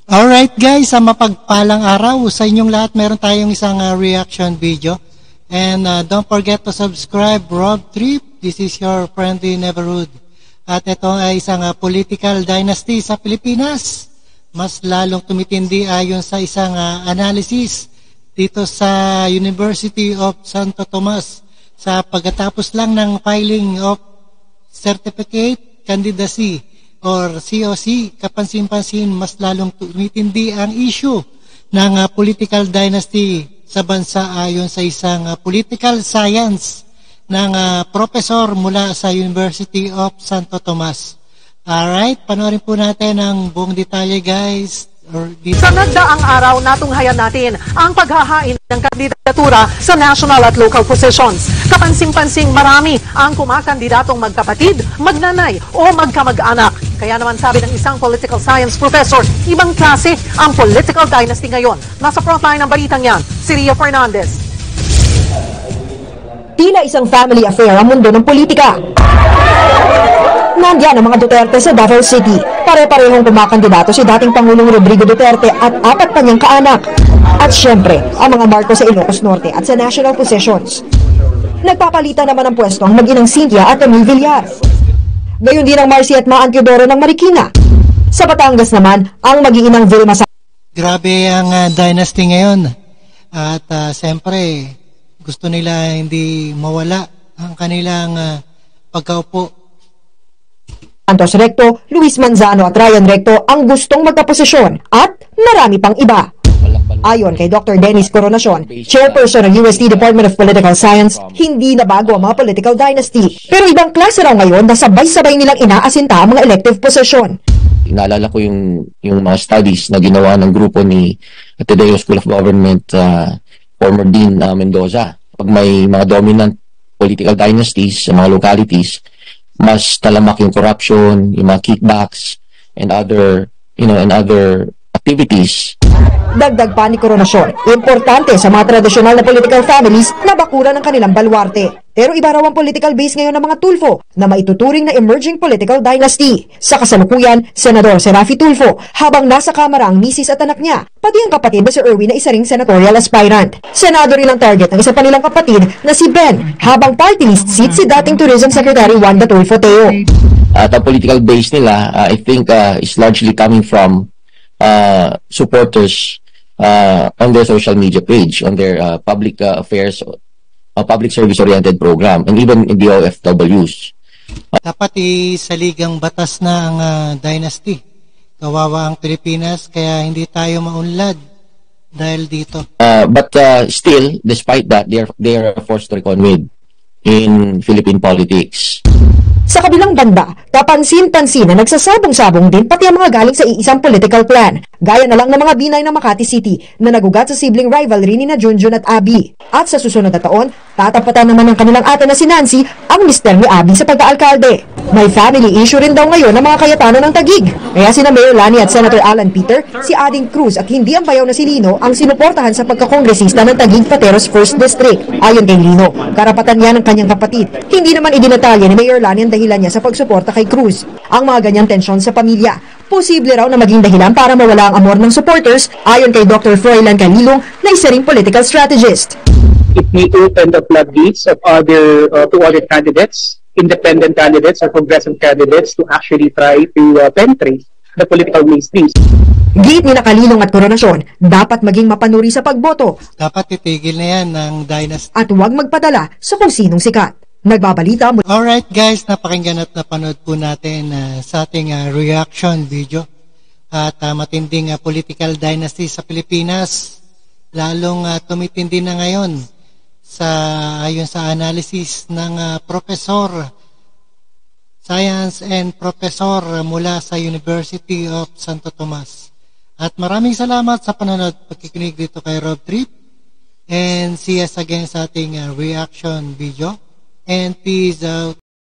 Alright guys, sa mapagpalang araw sa inyong lahat, meron tayong isang reaction video. And don't forget to subscribe, Rob Trip. This is your friendly neighborhood. At ito ay isang political dynasty sa Pilipinas. Mas lalong tumitindi ayon sa isang analysis dito sa University of Santo Tomas sa pagkatapos lang ng filing of Certificate Candidacy or COC. Kapansin-pansin, mas lalong tumitindi ang issue ng political dynasty sa bansa ayon sa isang political science ng professor mula sa University of Santo Tomas. Alright, panoorin po natin ang buong detalye guys. Sa nagdaang araw, natunghayan natin ang paghahain ng kandidatura sa national at local positions. Kapansin-pansing marami ang kumakandidatong magkapatid, magnanay o magkamag-anak. Kaya naman sabi ng isang political science professor, ibang klase ang political dynasty ngayon. Nasa frontline ng balitang yan, si Ria Fernandez. Tila isang family affair ang mundo ng politika. Nandiyan ang mga Duterte sa Davao City. Pare-parehong kumakandidato si dating Pangulong Rodrigo Duterte at 4 pa niyang kaanak. At syempre, ang mga Marcos sa Ilocos Norte at sa national positions. Nagpapalitan naman ang pwesto ang mag-inang Cynthia at Camille Villar. Gayon din ang Marcy at Maan Teodoro ng Marikina. Sa Batangas naman, ang mag-iinang Vilma. Grabe ang dynasty ngayon. At syempre, gusto nila hindi mawala ang kanilang pagkaupo. Santos Recto, Luis Manzano at Ryan Recto ang gustong magkaposisyon at marami pang iba. Ayon kay Dr. Dennis Coronacion, chairperson ng UST Department of Political Science, hindi na bago ang mga political dynasty. Pero ibang klase raw ngayon na sabay-sabay nilang inaasinta ang mga elective position. Naalala ko yung mga studies na ginawa ng grupo ni Ateneo School of Government, former Dean Mendoza. Pag may mga dominant political dynasties sa mga localities, mas talamak yung corruption, yung mga kickbacks, and other activities. Dagdag pa ni Coronacion, importante sa mga tradisyonal na political families na bakuran ng kanilang baluarte. Pero iba raw ang political base ngayon ng mga Tulfo na maituturing na emerging political dynasty. Sa kasalukuyan, Senador Serafi Tulfo, habang nasa kamara ang misis at anak niya, pati ang kapatid na si Erwin na isa ring senatorial aspirant. Senado rin ang target ng isa pa nilang kapatid na si Ben, habang party list seat si dating Tourism Secretary Wanda Tulfo Teo. At ang political base nila, I think, is largely coming from supporters on their social media page, on their public affairs, public service-oriented program, and even in the OFWs. Dapat isaligang batas na ang dynasty. Kawawa ang Pilipinas, kaya hindi tayo maunlad dahil dito. But still, despite that, they are forced to reckon with in Philippine politics. Sa kabilang banda, kapansin-pansin na nagsasabong-sabong din pati ang mga galing sa iisang political plan. Gaya na lang ng mga binay ng Makati City na nagugat sa sibling rivalry ni na Junjun at Abby. At sa susunod na taon, tatapatan naman ng kanilang ate na si Nancy ang mister ni Abby sa pagka-alkalde. May family issue rin daw ngayon ng mga Cayetano ng Taguig. Kaya sina Mayor Lani at Senator Alan Peter, si Ading Cruz at hindi ang bayaw na si Lino ang sinuportahan sa pagkakongresista ng Taguig Pateros 1st District. Ayon kay Lino, karapatan niya ng kanyang kapatid. Hindi naman idinatalya ni Mayor Lani ang dahilan niya sa pagsuporta kay Cruz. Ang mga ganyang tensyon sa pamilya, posible raw na maging dahilan para mawala ang amor ng supporters, ayon kay Dr. Froilan Calilong na isa ring political strategist. It may open the floodgates of other candidates, independent candidates or progressive candidates to actually try to penetrate the political mainstream. Giit ni Calilong at Coronacion, dapat maging mapanuri sa pagboto. Dapat titigil na yan ng dynasty. At huwag magpadala sa kung sinong sikat. Nagbabalita mo. Alright guys, napakinggan at napanood po natin sa ating reaction video. At matinding political dynasty sa Pilipinas. Lalong tumitindi na ngayon ayon sa analysis ng professor science and professor mula sa University of Santo Tomas. At maraming salamat sa panonood pagkikinig dito kay Rob Trip. And see us again sa ating reaction video. And peace out.